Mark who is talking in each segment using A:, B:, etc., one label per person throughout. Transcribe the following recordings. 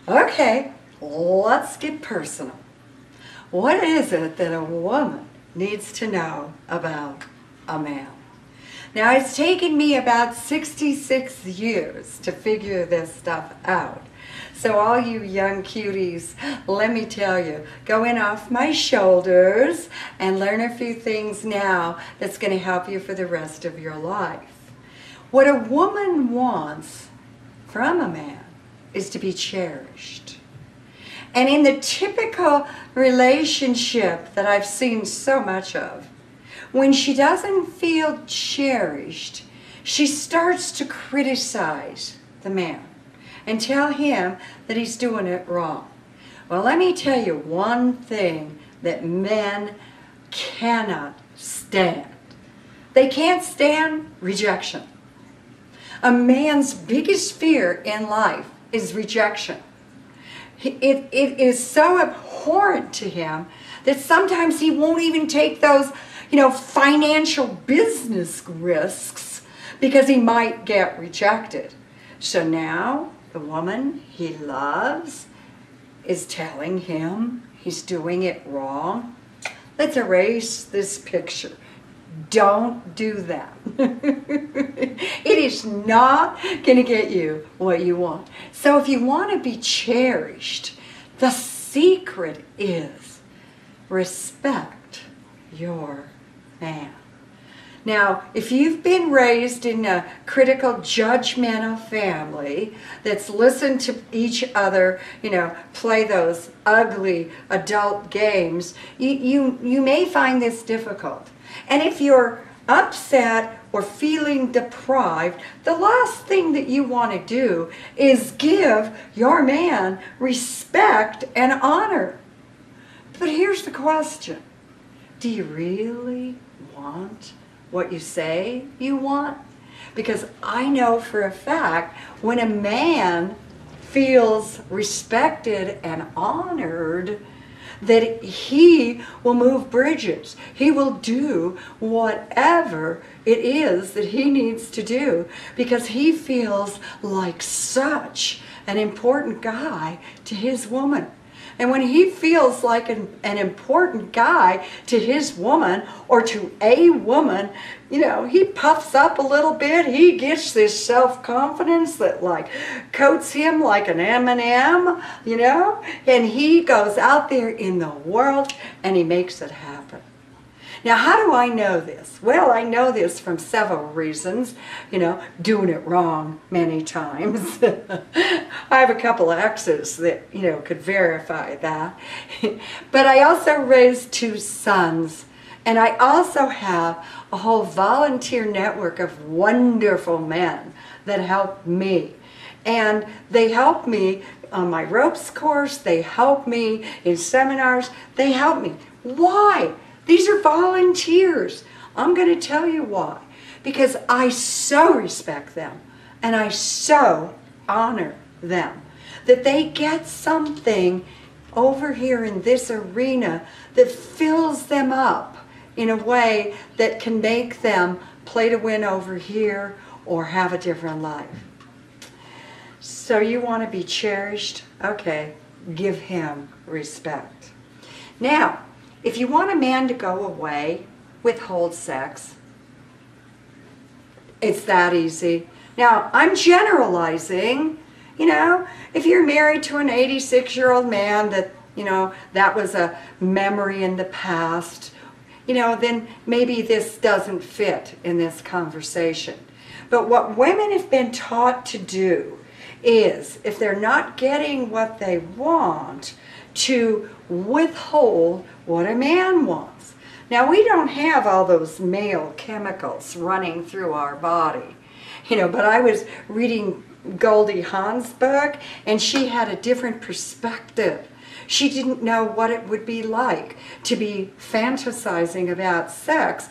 A: Okay, let's get personal. What is it that a woman needs to know about a man? Now, it's taken me about 66 years to figure this stuff out. So all you young cuties, let me tell you, go in off my shoulders and learn a few things now that's going to help you for the rest of your life. What a woman wants from a man is to be cherished. And in the typical relationship that I've seen so much of, when she doesn't feel cherished, she starts to criticize the man and tell him that he's doing it wrong. Well, let me tell you one thing that men cannot stand. They can't stand rejection. A man's biggest fear in life is rejection. It is so abhorrent to him that sometimes he won't even take those, financial business risks because he might get rejected. So now the woman he loves is telling him he's doing it wrong. Let's erase this picture. Don't do that. It is not going to get you what you want. So if you want to be cherished, the secret is respect your man. Now, if you've been raised in a critical, judgmental family that's listened to each other, play those ugly adult games, you may find this difficult. And if you're upset or feeling deprived, the last thing that you want to do is give your man respect and honor. But here's the question. Do you really want what you say you want? Because I know for a fact when a man feels respected and honored, that he will move bridges. He will do whatever it is that he needs to do because he feels like such an important guy to his woman. And when he feels like an important guy to his woman or to a woman, he puffs up a little bit. He gets this self-confidence that coats him like an M&M, and he goes out there in the world and he makes it happen. Now, how do I know this? Well, I know this from several reasons, doing it wrong many times. I have a couple of exes that, could verify that. But I also raised 2 sons, and I also have a whole volunteer network of wonderful men that help me. And they help me on my ropes course, they help me in seminars, they help me. Why? These are volunteers. I'm going to tell you why. Because I so respect them and I so honor them that they get something over here in this arena that fills them up in a way that can make them play to win over here or have a different life. So you want to be cherished? Okay, give him respect. Now, if you want a man to go away, withhold sex. It's that easy. Now, I'm generalizing. If you're married to an 86-year-old man that, that was a memory in the past, then maybe this doesn't fit in this conversation. But what women have been taught to do is, if they're not getting what they want, to withhold what a man wants. Now, we don't have all those male chemicals running through our body, but I was reading Goldie Hawn's book, and she had a different perspective. She didn't know what it would be like to be fantasizing about sex,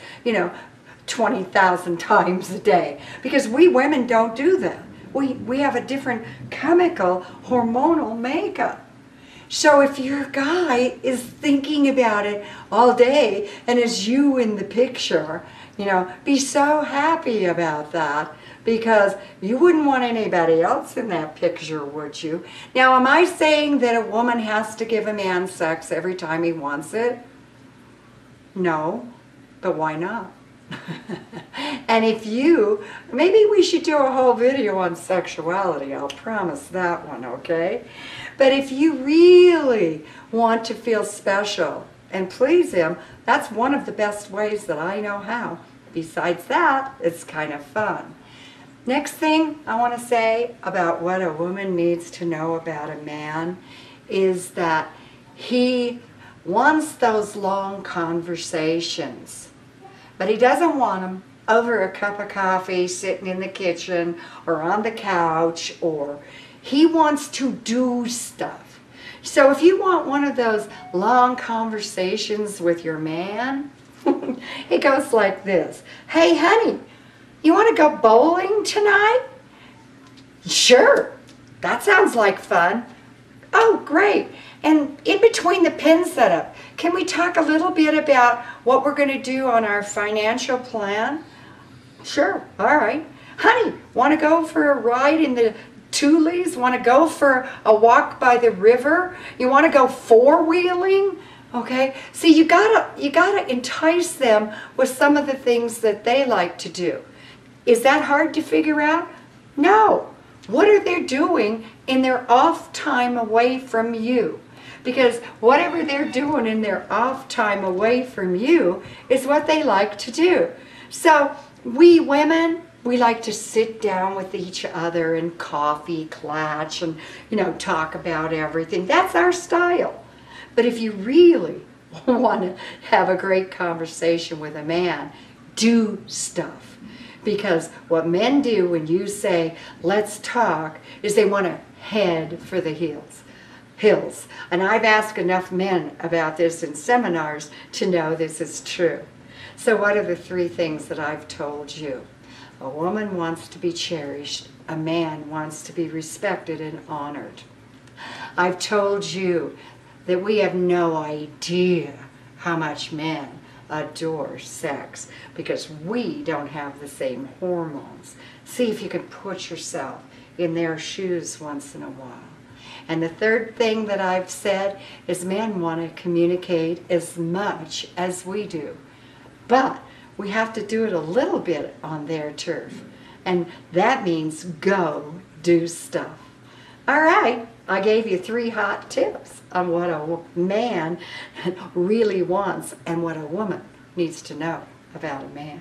A: 20,000 times a day, because we women don't do that. We have a different chemical, hormonal makeup. So if your guy is thinking about it all day and is you in the picture, be so happy about that. because you wouldn't want anybody else in that picture, would you? Now, am I saying that a woman has to give a man sex every time he wants it? No, but why not? And if you, maybe we should do a whole video on sexuality, I'll promise that one, okay? But if you really want to feel special and please him, that's one of the best ways that I know how. Besides that, it's kind of fun. Next thing I want to say about what a woman needs to know about a man is that he wants those long conversations, but he doesn't want them over a cup of coffee sitting in the kitchen or on the couch, or he wants to do stuff. So if you want one of those long conversations with your man, it goes like this. Hey, honey, you want to go bowling tonight? Sure, that sounds like fun. Oh, great. And in between the pin setup, can we talk a little bit about what we're going to do on our financial plan? Sure, all right. Honey, want to go for a ride in the Tules? Want to go for a walk by the river? You want to go four-wheeling? Okay, see, you gotta entice them with some of the things that they like to do. Is that hard to figure out? No. What are they doing in their off time away from you? Because whatever they're doing in their off time away from you is what they like to do. So we women, we like to sit down with each other and coffee clutch and, talk about everything. That's our style. But if you really want to have a great conversation with a man, do stuff. Because what men do when you say, let's talk, is they want to head for the hills. And I've asked enough men about this in seminars to know this is true. So what are the 3 things that I've told you? A woman wants to be cherished. A man wants to be respected and honored. I've told you that we have no idea how much men adore sex because we don't have the same hormones. See if you can put yourself in their shoes once in a while. And the 3rd thing that I've said is men want to communicate as much as we do. But we have to do it a little bit on their turf. And that means go do stuff. All right, I gave you 3 hot tips on what a man really wants and what a woman needs to know about a man.